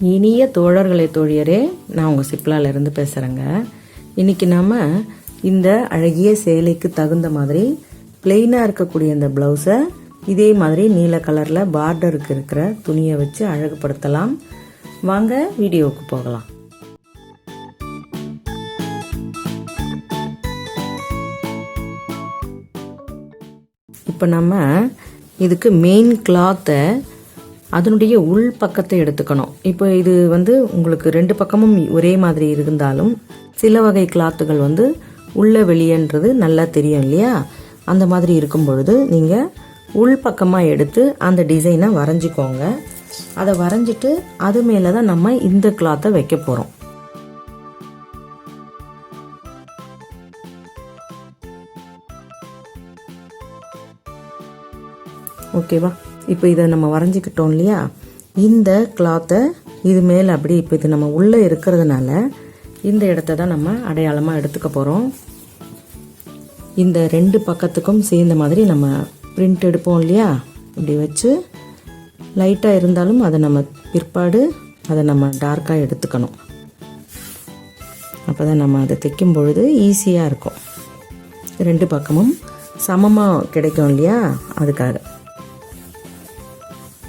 இனிய தோழர்களே தோழியரே, நான் உங்கள் சிப்லாலேருந்து பேசுகிறேங்க. இன்றைக்கி நாம் இந்த அழகிய சேலைக்கு தகுந்த மாதிரி பிளெயினாக இருக்கக்கூடிய இந்த ப்ளவுஸை இதே மாதிரி நீல கலரில் பார்டருக்கு இருக்கிற துணியை வச்சு அழகுபடுத்தலாம். வாங்க வீடியோவுக்கு போகலாம். இப்போ நம்ம இதுக்கு மெயின் கிளாத்தை அதனுடைய உள் பக்கத்தை எடுத்துக்கணும். இப்போ இது உங்களுக்கு ரெண்டு பக்கமும் ஒரே மாதிரி இருந்தாலும் சில வகை கிளாத்துகள் உள்ள வெளியன்றது நல்லா தெரியும் இல்லையா? அந்த மாதிரி இருக்கும் பொழுது நீங்கள் உள் பக்கமாக எடுத்து அந்த டிசைனை வரைஞ்சிக்கோங்க. அதை வரைஞ்சிட்டு அது மேலே தான் நம்ம இந்த கிளாத்தை வைக்க போகிறோம். ஓகேவா? இப்போ இதை நம்ம வரைஞ்சிக்கிட்டோம் இல்லையா? இந்த கிளாத்தை இது மேலே அப்படி இப்போ இது நம்ம உள்ளே இருக்கிறதுனால இந்த இடத்த தான் நம்ம அடையாளமாக எடுத்துக்க போகிறோம். இந்த ரெண்டு பக்கத்துக்கும் சேர்ந்த மாதிரி நம்ம பிரிண்ட் எடுப்போம் இல்லையா? இப்படி வச்சு லைட்டாக இருந்தாலும் அதை நம்ம பிற்பாடு அதை நம்ம டார்க்காக எடுத்துக்கணும். அப்போ தான் நம்ம அதை தைக்கும் பொழுது ஈஸியாக இருக்கும். ரெண்டு பக்கமும் சமமாக கிடைக்கும் இல்லையா? அதுக்காக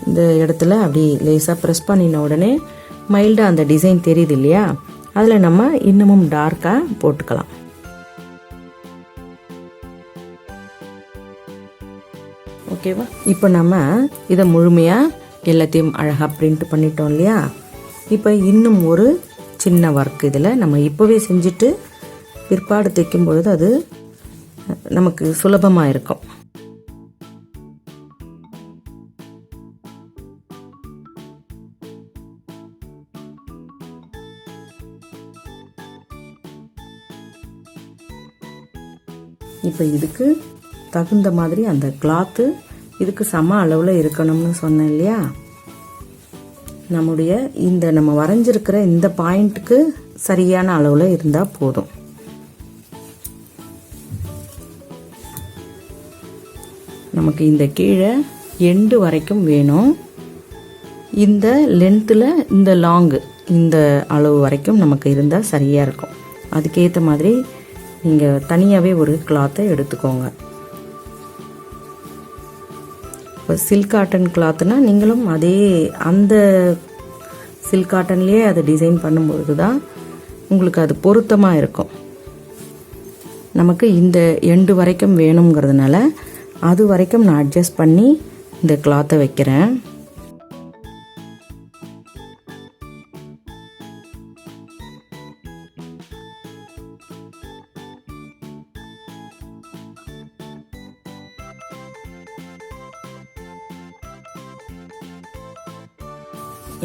இந்த இடத்துல அப்படி லேசாக ப்ரெஸ் பண்ணின உடனே மைல்டாக அந்த டிசைன் தெரியுது இல்லையா? அதில் நம்ம இன்னமும் டார்க்காக போட்டுக்கலாம். ஓகேவா? இப்போ நம்ம இதை முழுமையாக எல்லாத்தையும் அழகாக பிரிண்ட் பண்ணிட்டோம் இல்லையா? இப்போ இன்னும் ஒரு சின்ன ஒர்க் இதில் நம்ம இப்போவே செஞ்சுட்டு பிற்பாடு தைக்கும் பொழுது அது நமக்கு சுலபமாக இருக்கும். இப்போ இதுக்கு தகுந்த மாதிரி அந்த கிளாத்து இதுக்கு சம அளவில் இருக்கணும்னு சொன்னேன் இல்லையா? நம்முடைய இந்த நம்ம வரைஞ்சிருக்கிற இந்த பாயிண்ட்டுக்கு சரியான அளவில் இருந்தால் போதும். நமக்கு இந்த கீழே எண்டு வரைக்கும் வேணும். இந்த லென்த்தில் இந்த லாங்கு இந்த அளவு வரைக்கும் நமக்கு இருந்தால் சரியாக இருக்கும். அதுக்கேற்ற மாதிரி நீங்கள் தனியாகவே ஒரு கிளாத்தை எடுத்துக்கோங்க. இப்போ சில்க் காட்டன் கிளாத்துனா நீங்களும் அதே அந்த சில்க் காட்டன்லேயே அதை டிசைன் பண்ணும்பொழுது தான் உங்களுக்கு அது பொருத்தமாக இருக்கும். நமக்கு இந்த எண்டு வரைக்கும் வேணுங்கிறதுனால அது வரைக்கும் நான் அட்ஜஸ்ட் பண்ணி இந்த கிளாத்தை வைக்கிறேன்.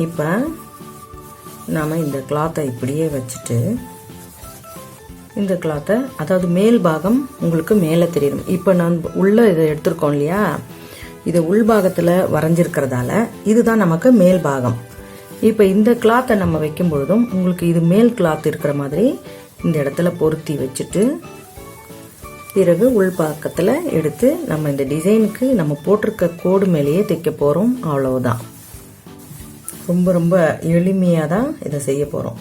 இப்போ நாம் இந்த கிளாத்தை இப்படியே வச்சுட்டு இந்த கிளாத்தை அதாவது மேல் பாகம் உங்களுக்கு மேலே தெரியும். இப்போ நான் உள்ளே இதை எடுத்துருக்கோம் இல்லையா? இதை உள்பாகத்தில் வரைஞ்சிருக்கிறதால இதுதான் நமக்கு மேல் பாகம். இப்போ இந்த கிளாத்தை நம்ம வைக்கும் பொழுதும் உங்களுக்கு இது மேல் கிளாத் இருக்கிற மாதிரி இந்த இடத்துல பொருத்தி வச்சுட்டு பிறகு உள்பாக்கத்தில் எடுத்து நம்ம இந்த டிசைனுக்கு நம்ம போட்டிருக்க கோடு மேலேயே தைக்க போகிறோம். அவ்வளவுதான். ரொம்ப ரொம்ப எளிமையாக தான் இதை செய்ய போகிறோம்.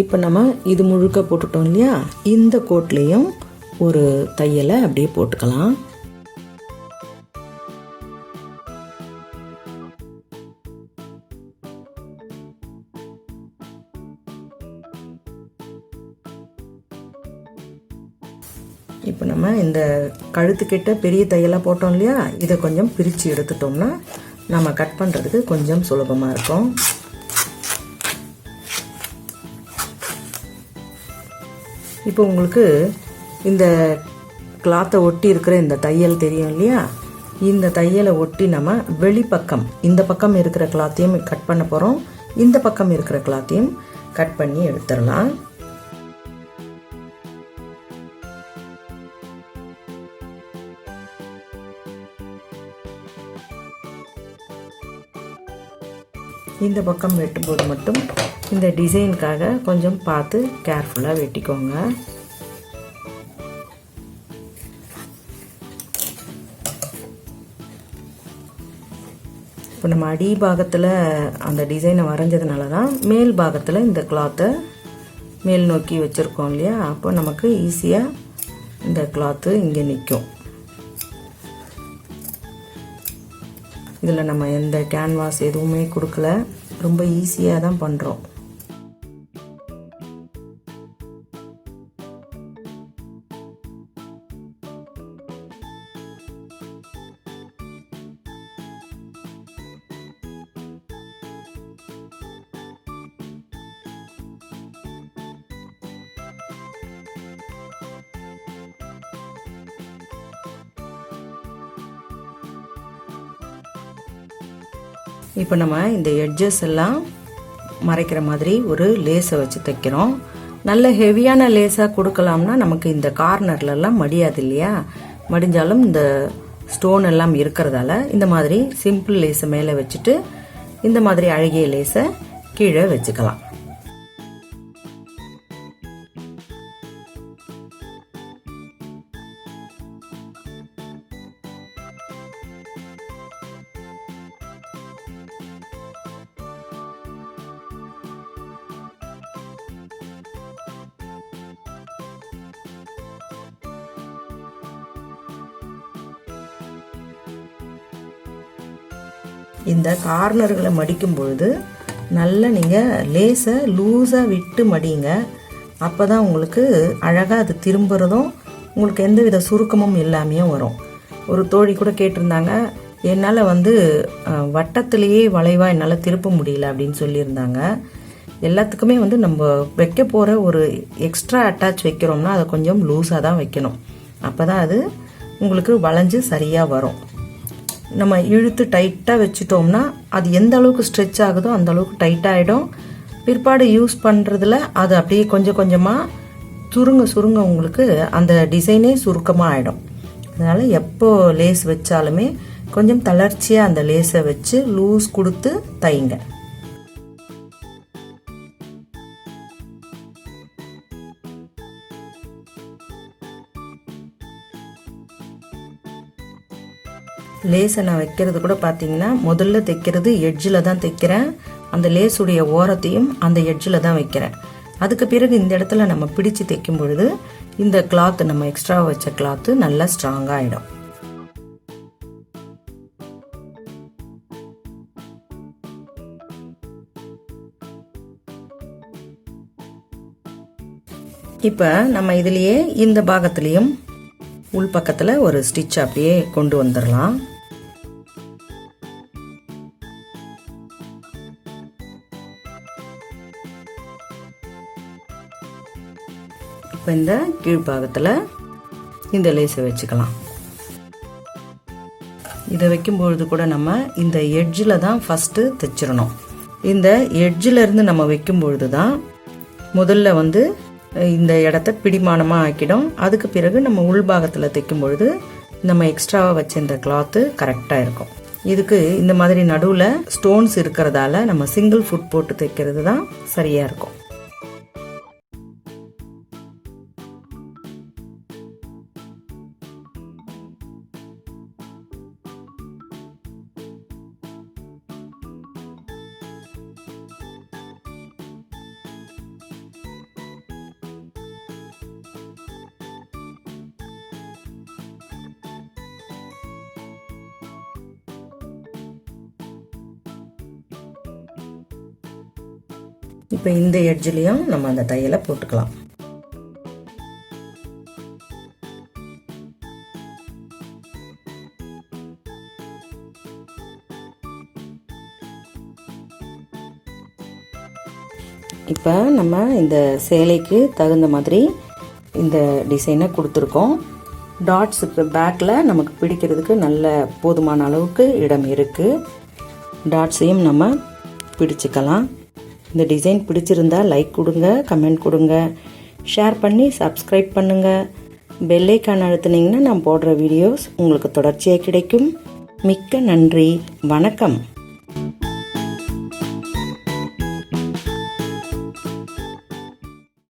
இப்போ நம்ம இது முழுக்க போட்டுட்டோம் இல்லையா? இந்த கோட்லேயும் ஒரு தையலை அப்படியே போட்டுக்கலாம். இப்போ நம்ம இந்த கழுத்துக்கிட்ட பெரிய தையலாக போட்டோம் இல்லையா? இதை கொஞ்சம் பிரித்து எடுத்துட்டோம்னா நம்ம கட் பண்ணுறதுக்கு கொஞ்சம் சுலபமாக இருக்கும். இப்போ உங்களுக்கு இந்த கிளாத்தை ஒட்டி இருக்கிற இந்த தையல் தெரியும் இல்லையா, இந்த தையலை ஒட்டி நம்ம வெளிப்பக்கம் இந்த பக்கம் இருக்கிற கிளாத்தையும் கட் பண்ண போகிறோம், இந்த பக்கம் இருக்கிற கிளாத்தையும் கட் பண்ணி எடுத்துடலாம். இந்த பக்கம் வெட்டும்போது மட்டும் இந்த டிசைனுக்காக கொஞ்சம் பார்த்து கேர்ஃபுல்லாக வெட்டிக்கோங்க. இப்போ நம்ம அடி பாகத்தில் அந்த டிசைனை வரைஞ்சதுனால தான் மேல் பாகத்தில் இந்த கிளாத்தை மேல் நோக்கி வச்சுருக்கோம் இல்லையா, அப்போ நமக்கு ஈஸியாக இந்த கிளாத்து இங்கே நிற்கும். இதில் நம்ம எந்த கேன்வாஸ் எதுவுமே கொடுக்கல, ரொம்ப ஈஸியாக தான் பண்ணுறோம். இப்போ நம்ம இந்த எட்ஜஸ் எல்லாம் மறைக்கிற மாதிரி ஒரு லேஸை வச்சு தைக்கிறோம். நல்ல ஹெவியான லேஸாக கொடுக்கலாம்னா நமக்கு இந்த கார்னர்லலாம் மடியாது இல்லையா, மடிஞ்சாலும் இந்த ஸ்டோன் எல்லாம் இருக்கிறதால இந்த மாதிரி சிம்பிள் லேஸை மேலே வச்சுட்டு இந்த மாதிரி அழகிய லேஸை கீழே வச்சுக்கலாம். இந்த கார்னர்களை மடிக்கும் பொழுது நல்லா நீங்கள் லேஸை லூஸாக விட்டு மடிங்க. அப்போ தான் உங்களுக்கு அழகாக அது திரும்புறதும் உங்களுக்கு எந்த வித சுருக்கமும் இல்லாமையும் வரும். ஒரு தோழி கூட கேட்டிருந்தாங்க, என்னால் வட்டத்திலேயே வளைவாக என்னால் திருப்ப முடியல அப்படின்னு சொல்லியிருந்தாங்க. எல்லாத்துக்குமே நம்ம வைக்க போகிற ஒரு எக்ஸ்ட்ரா அட்டாச் வைக்கிறோம்னா அதை கொஞ்சம் லூஸாக தான் வைக்கணும். அப்போ தான் அது உங்களுக்கு வளைஞ்சு சரியாக வரும். நம்ம இழுத்து டைட்டாக வச்சுட்டோம்னா அது எந்த அளவுக்கு ஸ்ட்ரெச் ஆகுதோ அந்த அளவுக்கு டைட்டாகிடும். பிற்பாடு யூஸ் பண்ணுறதுல அது அப்படியே கொஞ்சம் கொஞ்சமாக சுருங்க உங்களுக்கு அந்த டிசைனே சுருக்கமாக ஆகிடும். அதனால் எப்போ லேஸ் வச்சாலுமே கொஞ்சம் தளர்ச்சியாக அந்த லேஸை வச்சு லூஸ் கொடுத்து தைங்க. லேஸை நான் வைக்கிறது கூட பார்த்தீங்கன்னா முதல்ல தைக்கிறது எட்ஜில் தான் தைக்கிறேன். அந்த லேஸுடைய ஓரத்தையும் அந்த எட்ஜில் தான் வைக்கிறேன். அதுக்கு பிறகு இந்த இடத்துல நம்ம பிடிச்சு தைக்கும் பொழுது இந்த கிளாத் நம்ம எக்ஸ்ட்ரா வச்ச கிளாத்து நல்லா ஸ்ட்ராங்காக ஆகிடும். இப்போ நம்ம இதுலேயே இந்த பாகத்துலேயும் உள் பக்கத்தில் ஒரு ஸ்டிச் அப்படியே கொண்டு வந்துடலாம். இப்போ இந்த கீழ்பாகத்தில் இந்த லேஸை வச்சுக்கலாம். இதை வைக்கும்பொழுது கூட நம்ம இந்த எட்ஜில் தான் ஃபஸ்ட்டு தைச்சிடணும். இந்த எட்ஜில் இருந்து நம்ம வைக்கும்பொழுது தான் முதல்ல இந்த இடத்த பிடிமானமாக ஆக்கிடும். அதுக்கு பிறகு நம்ம உள்பாகத்தில் தைக்கும் பொழுது நம்ம எக்ஸ்ட்ராவாக வச்ச இந்த கிளாத்து கரெக்டாக இருக்கும். இதுக்கு இந்த மாதிரி நடுவில் ஸ்டோன்ஸ் இருக்கிறதால நம்ம சிங்கிள் ஃபுட் போட்டு தைக்கிறது தான் சரியாக இருக்கும். இப்போ இந்த எட்ஜ்லேயும் நம்ம அந்த தையலை போட்டுக்கலாம். இப்போ நம்ம இந்த சேலைக்கு தகுந்த மாதிரி இந்த டிசைனை கொடுத்துருக்கோம். டாட்ஸுக்கு பேக்கில் நமக்கு பிடிக்கிறதுக்கு நல்ல போதுமான அளவுக்கு இடம் இருக்குது. டாட்ஸையும் நம்ம பிடிச்சிக்கலாம். இந்த டிசைன் பிடிச்சிருந்தா லைக் கொடுங்க, கமெண்ட் கொடுங்க, ஷேர் பண்ணி சப்ஸ்கிரைப் பண்ணுங்கள். பெல் ஐக்கான் அழுத்துனீங்கன்னா நான் போடுற வீடியோஸ் உங்களுக்கு தொடர்ச்சியாக கிடைக்கும். மிக்க நன்றி. வணக்கம்.